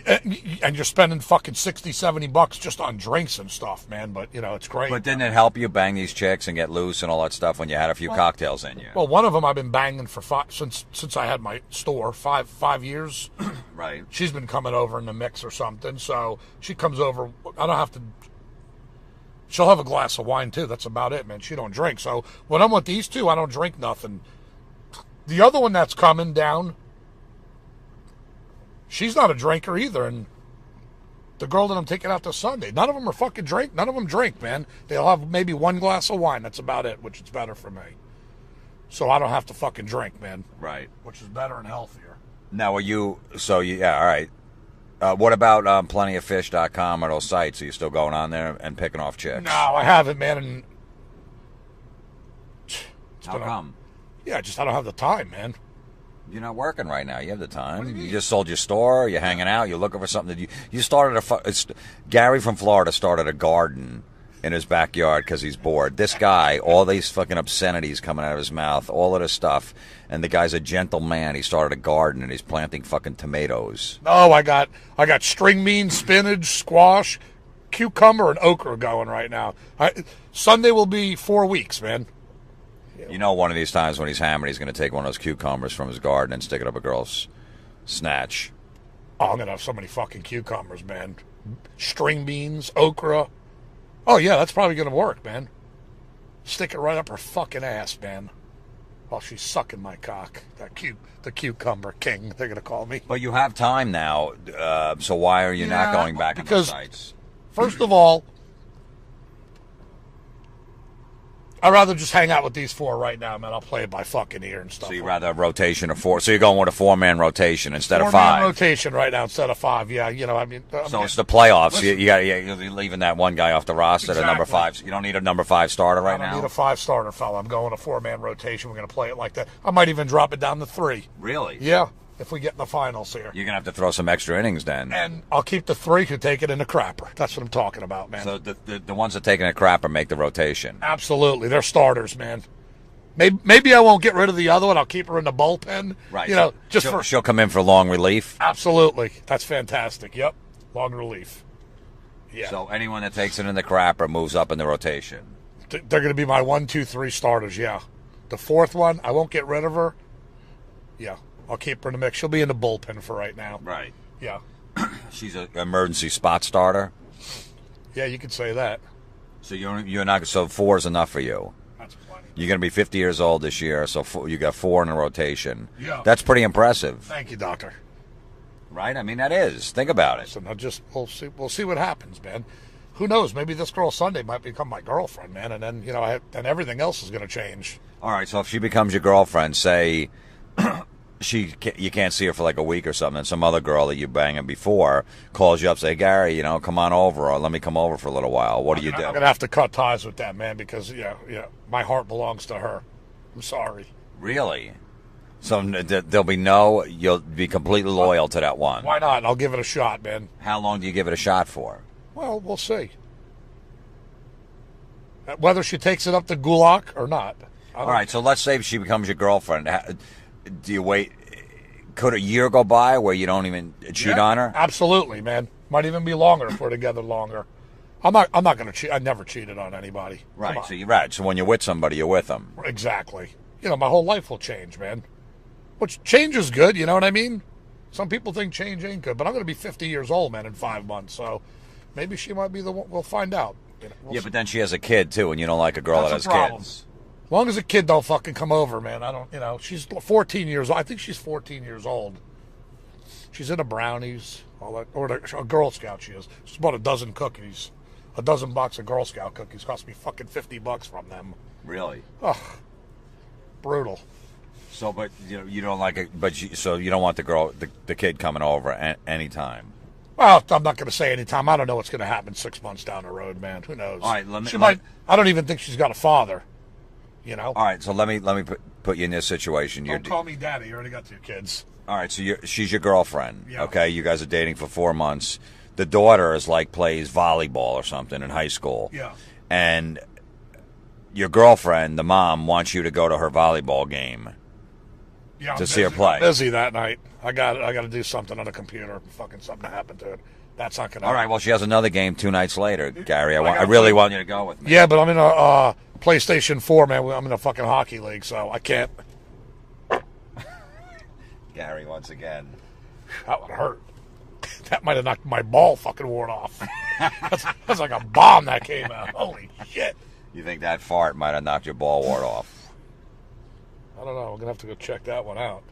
And you're spending fucking $60-$70 just on drinks and stuff, man. But, it's great. But didn't it help you bang these chicks and get loose and all that stuff when you had a few cocktails in you? Well, one of them I've been banging for since I had my store, five years. Right. She's been coming over in the mix or something. So she comes over. I don't have to... She'll have a glass of wine, too. That's about it, man. She don't drink. So when I'm with these two, I don't drink nothing. The other one that's coming down, she's not a drinker either. And the girl that I'm taking out this Sunday, none of them are fucking drink. None of them drink, man. They'll have maybe one glass of wine. That's about it, which is better for me. So I don't have to fucking drink, man. Right. Which is better and healthier. Now, all right. What about plentyoffish.com or those sites? Are you still going on there and picking off chicks? No, I haven't, man. And How come? I don't have the time, man. You're not working right now. You have the time. What do you mean? You just sold your store. You're hanging out. You're looking for something. You started Gary from Florida started a garden in his backyard because he's bored. This guy, all these fucking obscenities coming out of his mouth, all of this stuff, and the guy's a gentle man. He started a garden and he's planting fucking tomatoes. No, I got string beans, spinach, squash, cucumber, and okra going right now. Sunday will be 4 weeks, man. One of these times when he's hammered, he's going to take one of those cucumbers from his garden and stick it up a girl's snatch. Oh, I'm going to have so many fucking cucumbers, man. String beans, okra. Oh, yeah, that's probably going to work, man. Stick it right up her fucking ass, man. While she's sucking my cock. The cucumber king, they're going to call me. But you have time now, so why are you not going back on the sites? First of all, I'd rather just hang out with these four right now, man. I'll play it by fucking ear and stuff. So you'd rather have rotation of four. So you're going with a four-man rotation instead of 5. Four-man rotation right now instead of 5. Yeah, So it's the playoffs. You're leaving that one guy off the roster, exactly. The number 5. You don't need a number 5 starter right now? I don't need a 5 starter, fella. I'm going a 4-man rotation. We're going to play it like that. I might even drop it down to 3. Really? Yeah, if we get in the finals here. You're going to have to throw some extra innings then. And I'll keep the 3 who take it in the crapper. That's what I'm talking about, man. So the ones that take in a crapper make the rotation. Absolutely. They're starters, man. Maybe I won't get rid of the other one. I'll keep her in the bullpen. Right. She'll come in for long relief. Absolutely. That's fantastic. Yep. Long relief. Yeah. So anyone that takes it in the crapper moves up in the rotation. They're going to be my 1, 2, 3 starters, yeah. The 4th one, I won't get rid of her. Yeah. I'll keep her in the mix. She'll be in the bullpen for right now. Right. Yeah. She's an emergency spot starter. Yeah, you could say that. So you're not. So 4 is enough for you. That's plenty. You're going to be 50 years old this year, so you got 4 in a rotation. Yeah. That's pretty impressive. Thank you, doctor. Right? I mean, that is. Think about it. So we'll see what happens, man. Who knows? Maybe this girl Sunday might become my girlfriend, man, and then and everything else is going to change. All right. So if she becomes your girlfriend, say. You can't see her for like a week or something, and some other girl that you banging before calls you up, say, Gary, come on over, or let me come over for a little while. What do you do? I'm gonna have to cut ties with that, man, because my heart belongs to her. I'm sorry. Really? So you'll be completely loyal to that one. Why not? I'll give it a shot, man. How long do you give it a shot for? Well, we'll see. Whether she takes it up to Gulak or not. All right, so let's say she becomes your girlfriend. Do you wait? Could a year go by where you don't even cheat on her? Absolutely, man. Might even be longer if we're together longer. I'm not going to cheat. I never cheated on anybody. Right. So you're right. So when you're with somebody, you're with them. Exactly. My whole life will change, man. Which change is good. You know what I mean? Some people think change ain't good, but I'm going to be 50 years old, man, in 5 months. So maybe she might be the one. We'll find out. But then she has a kid too, and you don't like a girl that has kids. As long as a kid don't fucking come over, man. I don't, she's 14 years old. I think she's 14 years old. She's into brownies, all that, or a Girl Scout she is. She's bought a dozen cookies. A dozen box of Girl Scout cookies cost me fucking $50 from them. Really? Ugh. Brutal. So, but you don't like it, so you don't want the kid coming over anytime. Well, I'm not going to say anytime. I don't know what's going to happen 6 months down the road, man. Who knows? All right, I don't even think she's got a father. All right, so let me put you in this situation. Don't call me daddy. You already got 2 kids. All right, so she's your girlfriend. Yeah. Okay, you guys are dating for 4 months. The daughter plays volleyball or something in high school. Yeah. And your girlfriend, the mom, wants you to go to her volleyball game. Yeah, to see her play. I'm busy that night. I got to do something on the computer. Fucking something happened to it. That's not going to. All right. Well, she has another game 2 nights later, Gary. I really want you to go with me. Yeah, but I'm in a PlayStation 4, man. I'm in a fucking hockey league, so I can't. Gary, once again. That would hurt. That might have knocked my ball fucking worn off. That's like a bomb that came out. Holy shit. You think that fart might have knocked your ball ward off? I don't know. We're going to have to go check that one out.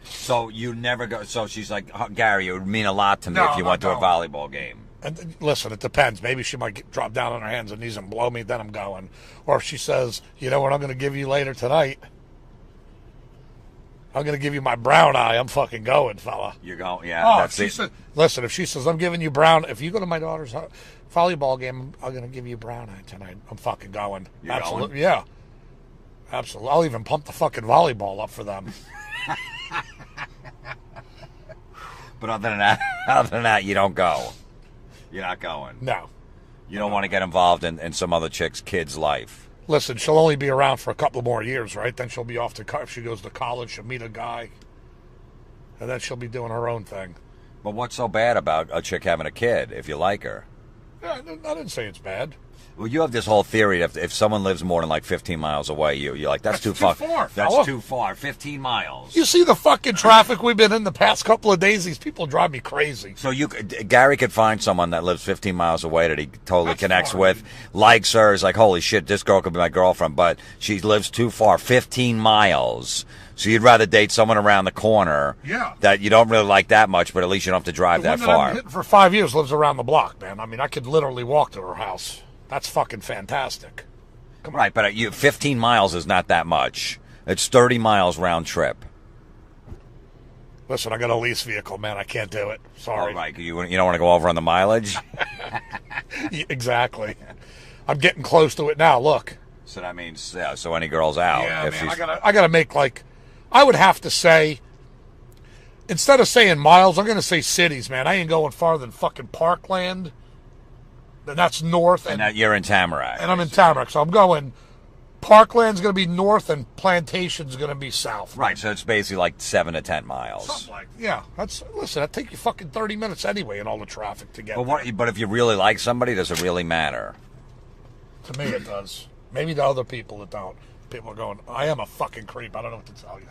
So you never go. So she's like, Gary, it would mean a lot to me if you went to a volleyball game. And listen, it depends. Maybe she might drop down on her hands and knees and blow me, then I'm going. Or if she says, you know what I'm going to give you later tonight? I'm going to give you my brown eye. I'm fucking going, fella. You're going, yeah. Oh, that's it. Listen, if she says, I'm giving you brown, if you go to my daughter's volleyball game, I'm going to give you brown eye tonight. I'm fucking going. You're Absolutely. Going? Yeah. Absolutely. I'll even pump the fucking volleyball up for them. But other than that, you don't go. You're not going. No. You don't want to get involved in some other chick's kid's life. Listen, she'll only be around for a couple more years, right? Then she'll be off to, if she goes to college, she'll meet a guy. And then she'll be doing her own thing. But what's so bad about a chick having a kid if you like her? Yeah, I didn't say it's bad. Well, you have this whole theory if someone lives more than like 15 miles away, you're like, that's too far. That's That's too far. 15 miles. You see the fucking traffic we've been in the past couple of days? These people drive me crazy. So Gary could find someone that lives 15 miles away that he totally That's connects far, with, dude. likes her, is like, holy shit, this girl could be my girlfriend, but she lives too far, 15 miles. So you'd rather date someone around the corner that you don't really like that much, but at least you don't have to drive that woman I've far. been hitting for 5 years lives around the block, man. I mean, I could literally walk to her house. That's fucking fantastic. Right, but 15 miles is not that much. It's 30 miles round trip. Listen, I got a lease vehicle, man. I can't do it. Sorry. Oh, right. You don't want to go over on the mileage? Exactly. I'm getting close to it now. Look. So that means, so any girl's out. Yeah, man. I gotta make I would have to say, instead of saying miles, I'm gonna say cities, man. I ain't going farther than fucking Parkland. And that's north. And that you're in Tamarack. And I'm in Tamarack, so I'm going. Parkland's going to be north, and Plantation's going to be south. Right, so it's basically like 7 to 10 miles. Something like listen, that'd take you fucking 30 minutes anyway in all the traffic to get there. But if you really like somebody, does it really matter? To me, it does. Maybe to other people it don't. People are going, I am a fucking creep. I don't know what to tell you.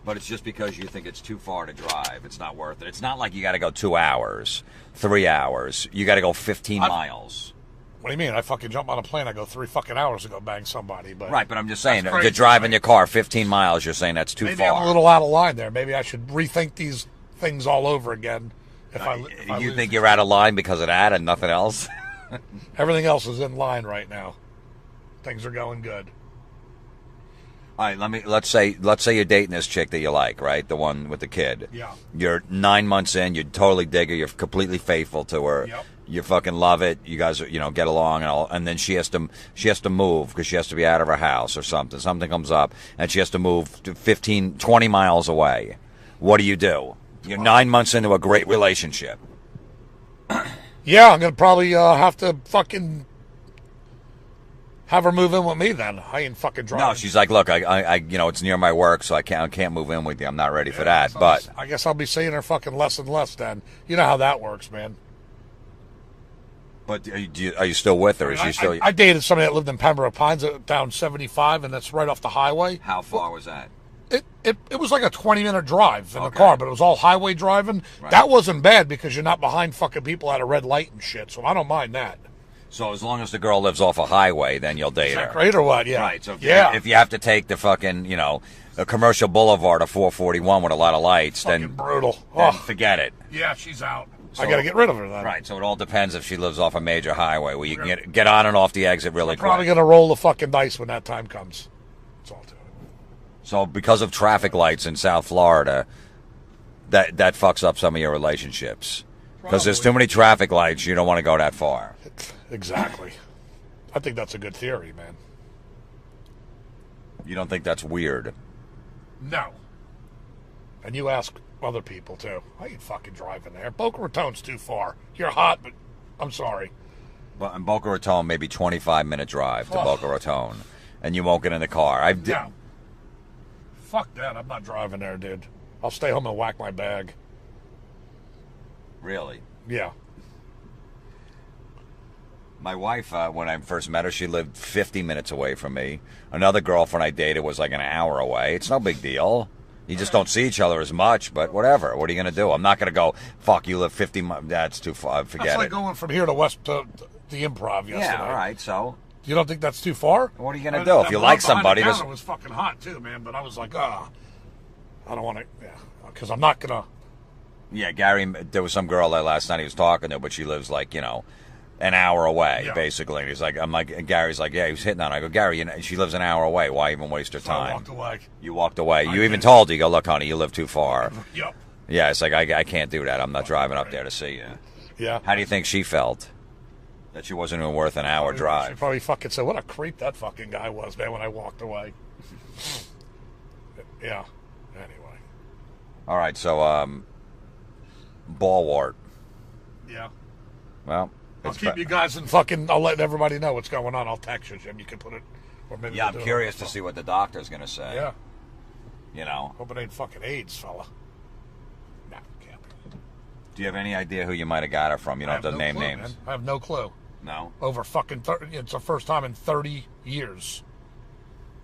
But it's just because you think it's too far to drive. It's not worth it. It's not like you got to go 2 hours, 3 hours. You got to go 15 miles. What do you mean? I fucking jump on a plane. I go 3 fucking hours to go bang somebody. But right, but I'm just saying, to drive in your car 15 miles, you're saying that's too far. Maybe I'm a little out of line there. Maybe I should rethink these things all over again. If you think you're out of line because of that and nothing else? Everything else is in line right now. Things are going good. All right, let's say you're dating this chick that you like, right? The one with the kid. Yeah. You're 9 months in. You totally dig her. You're completely faithful to her. Yep. You fucking love it. You guys, get along and all. And then she has to move because she has to be out of her house or something. Something comes up and she has to move to 15, 20 miles away. What do? You're 9 months into a great relationship. Yeah, I'm gonna probably have to fucking have her move in with me then. I ain't fucking driving. No, she's like, look, I it's near my work, so I can't move in with you. I'm not ready for that. But I guess I'll be seeing her fucking less and less then. You know how that works, man. But are you still with her? Is she still? I dated somebody that lived in Pembroke Pines down 75, and that's right off the highway. How far was that? It was like a 20-minute drive in the car, but it was all highway driving. Right. That wasn't bad because you're not behind fucking people at a red light and shit, so I don't mind that. So as long as the girl lives off a highway, then you'll date her. Great or what? Yeah. Right. So if you have to take the fucking, a commercial boulevard of 441 with a lot of lights, fucking then brutal. Then forget it. Yeah, she's out. So, I got to get rid of her then. Right. So it all depends if she lives off a major highway where you can get on and off the exit really quick. Probably going to roll the fucking dice when that time comes. That's all to it. So because of traffic lights in South Florida, that fucks up some of your relationships. Because there's too many traffic lights, you don't want to go that far. Exactly. I think that's a good theory, man. You don't think that's weird? No. And you ask other people, too. I ain't fucking driving there. Boca Raton's too far. You're hot, but I'm sorry. Well, in Boca Raton, maybe 25-minute drive to Boca Raton, and you won't get in the car. No. Fuck that. I'm not driving there, dude. I'll stay home and whack my bag. Really? Yeah. My wife, when I first met her, she lived 50 minutes away from me. Another girlfriend I dated was like an hour away. It's no big deal. You just don't see each other as much, but whatever. What are you going to do? I'm not going to go, fuck, you live 50 miles. That's too far. Forget it. That's like going from here to West to the Improv yesterday. Yeah, all right, so. You don't think that's too far? What are you going to do? If you like somebody... The was fucking hot, too, man, but I was like, I don't want to... Yeah, because I'm not going to... Yeah, Gary, there was some girl that last night he was talking to, but she lives like, an hour away, basically. And he's like, and Gary's like, yeah, he was hitting on her. I go, Gary, she lives an hour away. Why even waste her time? I walked away. You walked away. You even told her, you go, look, honey, you live too far. Yep. Yeah, it's like, I can't do that. I'm not driving up there to see you. Yeah. How do you think she felt? That she wasn't even worth an hour drive? She probably fucking said, what a creep that fucking guy was, man, when I walked away. Yeah. Anyway. All right, so, Ballwart. Yeah. Well... I'll keep you guys in fucking... I'll let everybody know what's going on. I'll text you, Jim. You can put it... Or maybe yeah, I'm curious to see what the doctor's going to say. Yeah. Hope it ain't fucking AIDS, fella. Nah, can't be. Do you have any idea who you might have got her from? You don't have to name names. Man. I have no clue. No. Over fucking 30, it's the first time in 30 years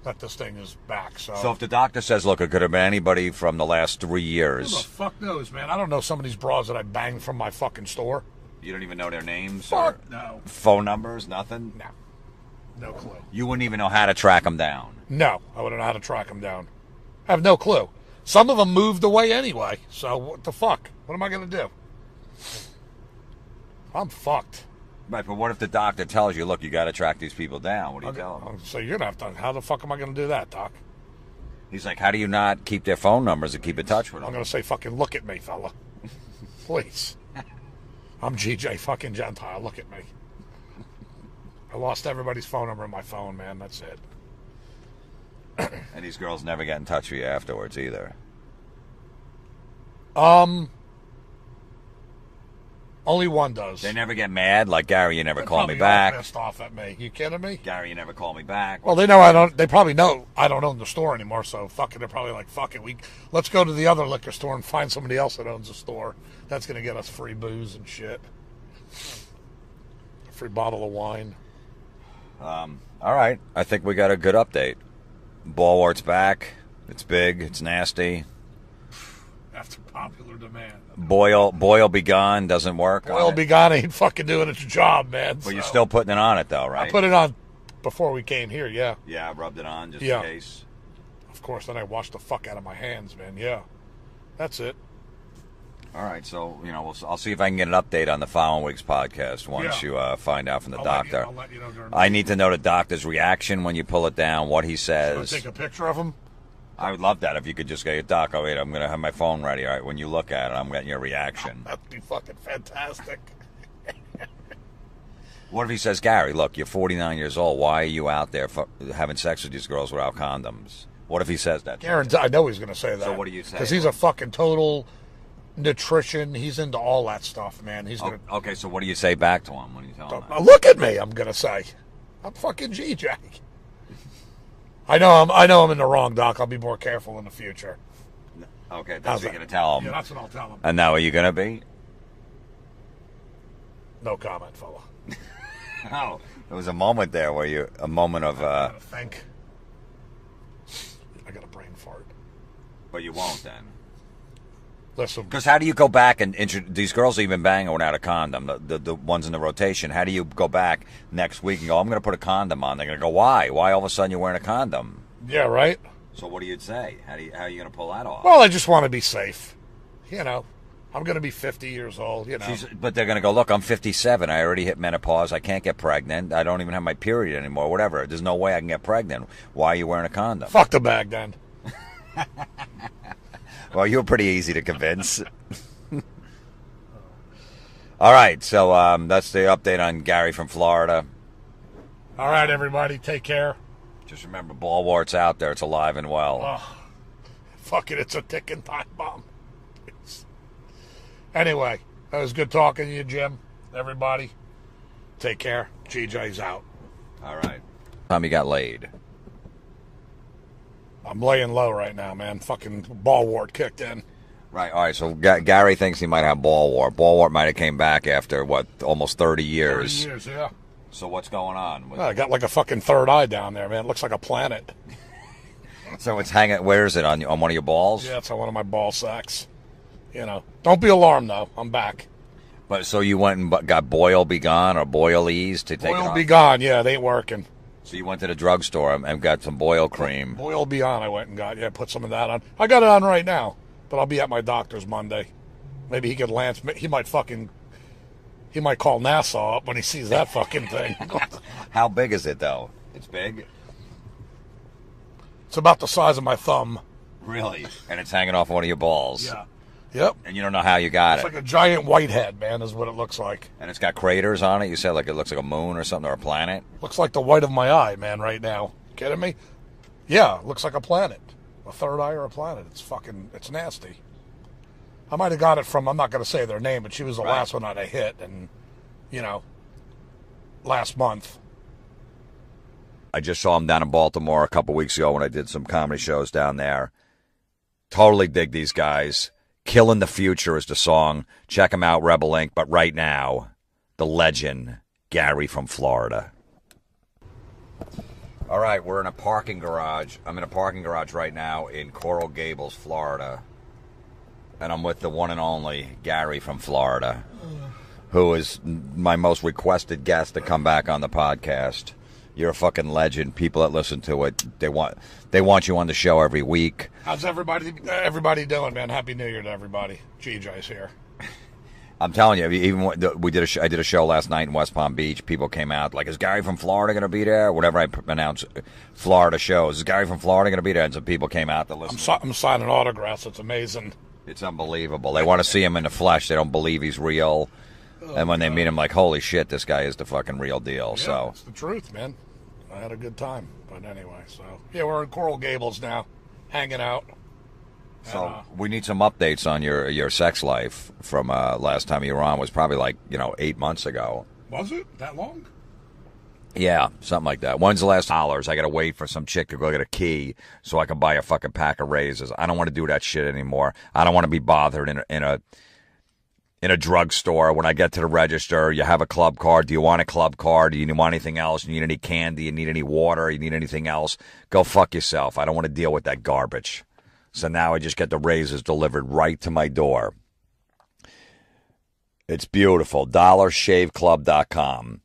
that this thing is back. So if the doctor says, look, it could have been anybody from the last 3 Who years. the fuck knows, man? I don't know some of these bras that I banged from my fucking store. You don't even know their names Fuck or no. phone numbers, nothing? No. No clue. You wouldn't even know how to track them down. No, I wouldn't know how to track them down. I have no clue. Some of them moved away anyway, so what the fuck? What am I going to do? I'm fucked. Right, but what if the doctor tells you, look, you got to track these people down? What do you tell him? So you're going to have to, how the fuck am I going to do that, Doc? He's like, how do you not keep their phone numbers and keep in touch with them? I'm going to say, fucking look at me, fella. Please. I'm GJ fucking Gentile. Look at me. I lost everybody's phone number in my phone, man. That's it. And these girls never get in touch with you afterwards either. Only one does. They never get mad? Like, Gary, you never They're call me probably back. all pissed off at me. You kidding me? Gary, you never call me back. Well, they know I don't. They probably know I don't own the store anymore. So fuck it. They're probably like, fuck it. Let's go to the other liquor store and find somebody else that owns the store. That's gonna get us free booze and shit. A free bottle of wine. All right. I think we got a good update. Ballwart's back. It's big. It's nasty. After popular demand. Boil Be Gone doesn't work. Boil Be Gone ain't fucking doing its job, man. But you're still putting it on it, though, right? I put it on before we came here, yeah. Yeah, I rubbed it on just in case. Of course, then I washed the fuck out of my hands, man, yeah. That's it. All right, so, I'll see if I can get an update on the following week's podcast once you find out from the doctor. I'll let you know during I need to know the doctor's reaction when you pull it down, what he says. Should I take a picture of him? I would love that if you could just go, Doc, oh, wait, I'm going to have my phone ready. All right, when you look at it, I'm getting your reaction. That'd be fucking fantastic. What if he says, Gary, look, you're 49 years old. Why are you out there having sex with these girls without condoms? What if he says that? Guaranteed, I know he's going to say that. So what do you say? Because he's a fucking total nutrition. He's into all that stuff, man. He's gonna. Okay, so what do you say back to him when you tell him that? Look at me, I'm going to say. I'm fucking GJ. I know I'm in the wrong, Doc. I'll be more careful in the future. Okay, that's what you're going to tell him. Yeah, that's what I'll tell him. And now are you going to be? No comment, fella. Oh, there was a moment there where a moment of... I gotta think. I got a brain fart. But you won't then. Listen. Because how do you go back and these girls even banging without a condom, the ones in the rotation, how do you go back next week and go, I'm going to put a condom on? They're going to go, why? Why all of a sudden you're wearing a condom? Yeah, right? So what do you say? How are you going to pull that off? Well, I just want to be safe. I'm going to be 50 years old, But they're going to go, look, I'm 57. I already hit menopause. I can't get pregnant. I don't even have my period anymore, whatever. There's no way I can get pregnant. Why are you wearing a condom? Fuck the bag, then. Well, you were pretty easy to convince. All right, so that's the update on Gary from Florida. All right, everybody, take care. Just remember, Ballwart's out there. It's alive and well. Oh, fuck it, it's a ticking time bomb. Anyway, that was good talking to you, Jim. Everybody, take care. GJ's out. All right. Time you got laid? I'm laying low right now, man. Fucking Ballwart kicked in. Right. All right. So Gary thinks he might have Ballwart. Ballwart might have came back after almost 30 years. 30 years, yeah. So what's going on? I got like a fucking third eye down there, man. It looks like a planet. So it's hanging. Where is it on one of your balls? Yeah, it's on one of my ball sacks. Don't be alarmed though. I'm back. But so you went and got Boil Be Gone or Boil-Ease to take it off? Boil Be Gone. Yeah, they ain't working. So you went to the drugstore and got some boil cream. Boil Be On I went and got. Yeah, put some of that on. I got it on right now, but I'll be at my doctor's Monday. Maybe he could Lance. He might call NASA up when he sees that fucking thing. How big is it though? It's big. It's about the size of my thumb. Really? And it's hanging off one of your balls. Yeah. Yep. And you don't know how you got it. It's like a giant whitehead, man, is what it looks like. And it's got craters on it. You said like it looks like a moon or something or a planet. Looks like the white of my eye, man, right now. Kidding me? Yeah, looks like a planet. A third eye or a planet. It's nasty. I might have got it from, I'm not going to say their name, but she was the last one that I hit, and, last month. I just saw him down in Baltimore a couple weeks ago when I did some comedy shows down there. Totally dig these guys. Killin' the Future is the song. Check him out, Rebel Inc. But right now, the legend Gary from Florida. All right, we're in a parking garage. I'm in a parking garage right now in Coral Gables, Florida. And I'm with the one and only Gary from Florida, who is my most requested guest to come back on the podcast. You're a fucking legend. People that listen to it, they want you on the show every week. How's everybody doing, man? Happy New Year to everybody. GJ's here. I'm telling you, even I did a show last night in West Palm Beach. People came out like, "Is Gary from Florida going to be there?" Whatever I announce, Florida shows. Is Gary from Florida going to be there? And some people came out to listen. I'm signing autographs. It's amazing. It's unbelievable. They want to see him in the flesh. They don't believe he's real. And when they meet him, like, holy shit, this guy is the fucking real deal. Yeah, so it's the truth, man. I had a good time. But anyway, so yeah, we're in Coral Gables now, hanging out. So we need some updates on your sex life from last time you were on. Was probably like 8 months ago. Was it that long? Yeah, something like that. When's the last dollars? I gotta wait for some chick to go get a key so I can buy a fucking pack of razors. I don't want to do that shit anymore. I don't want to be bothered in a drugstore when I get to the register. You have a club card. Do you want a club card? Do you want anything else? Do you need any candy? You need any water? You need anything else? Go fuck yourself. I don't want to deal with that garbage. So now I just get the razors delivered right to my door. It's beautiful. DollarShaveClub.com.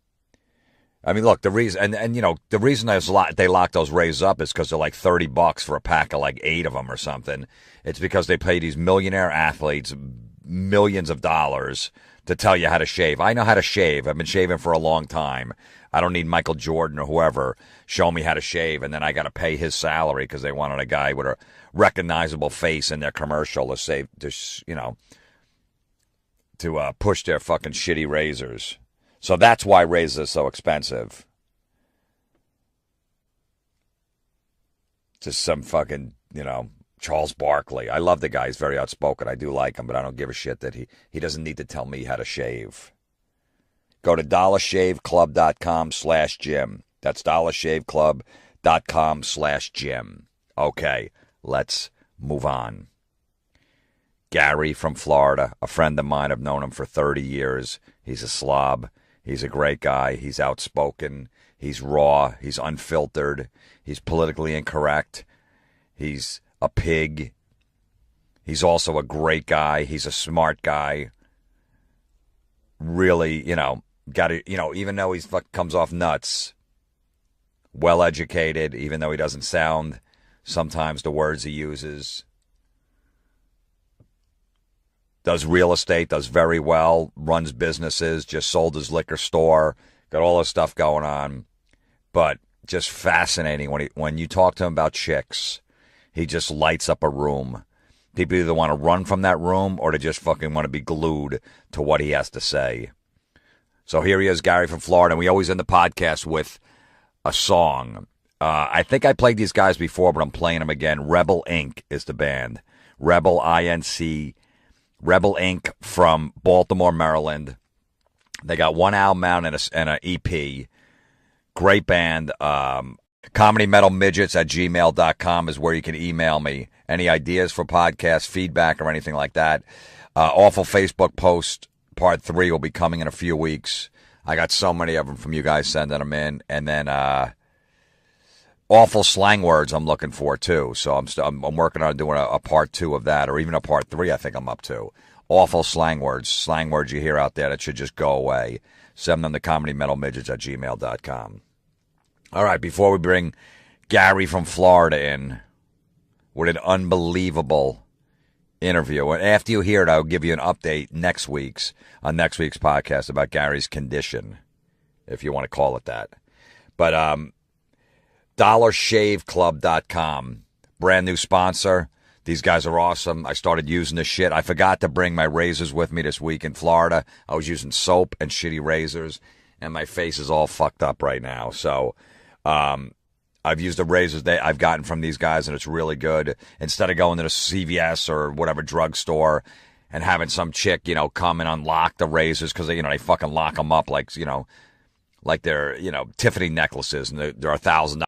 I mean, look, the reason, and the reason they lock those razors up is because they're like $30 for a pack of like 8 of them or something. It's because they pay these millionaire athletes millions of dollars to tell you how to shave. I know how to shave. I've been shaving for a long time. I don't need Michael Jordan or whoever show me how to shave, and then I got to pay his salary because they wanted a guy with a recognizable face in their commercial to save, to push their fucking shitty razors. So that's why razors are so expensive. Just some fucking, Charles Barkley. I love the guy. He's very outspoken. I do like him, but I don't give a shit that he doesn't need to tell me how to shave. Go to DollarShaveClub.com/Jim. That's DollarShaveClub.com/Jim. Okay, let's move on. Gary from Florida, a friend of mine. I've known him for 30 years. He's a slob. He's a great guy. He's outspoken. He's raw. He's unfiltered. He's politically incorrect. He's a pig. He's also a great guy. He's a smart guy. Really, got to, even though he comes off nuts, well educated, even though he doesn't sound sometimes the words he uses. Does real estate, does very well, runs businesses, just sold his liquor store, got all this stuff going on. But just fascinating when you talk to him about chicks, he just lights up a room. People either want to run from that room or they just fucking want to be glued to what he has to say. So here he is, Gary from Florida, and we always end the podcast with a song. I think I played these guys before, but I'm playing them again. Rebel Inc. is the band. Rebel, INC. Rebel Inc. from Baltimore, Maryland. They got one album out and an EP. Great band. ComedyMetalMidgets@gmail.com is where you can email me. Any ideas for podcast, feedback, or anything like that. Awful Facebook post part 3 will be coming in a few weeks. I got so many of them from you guys sending them in. And then awful slang words I'm looking for too. So I'm working on doing a part 2 of that, or even a part 3 I think I'm up to. Awful slang words you hear out there that should just go away. Send them to ComedyMetalMidgets@gmail.com. All right, before we bring Gary from Florida in with an unbelievable interview, and after you hear it, I'll give you an update on next week's podcast about Gary's condition, if you want to call it that. But DollarShaveClub.com, brand new sponsor. These guys are awesome. I started using this shit. I forgot to bring my razors with me this week in Florida. I was using soap and shitty razors, and my face is all fucked up right now. So I've used the razors that I've gotten from these guys, and it's really good. Instead of going to the CVS or whatever drugstore and having some chick, come and unlock the razors because they fucking lock them up like they're, Tiffany necklaces, and they're $1,000.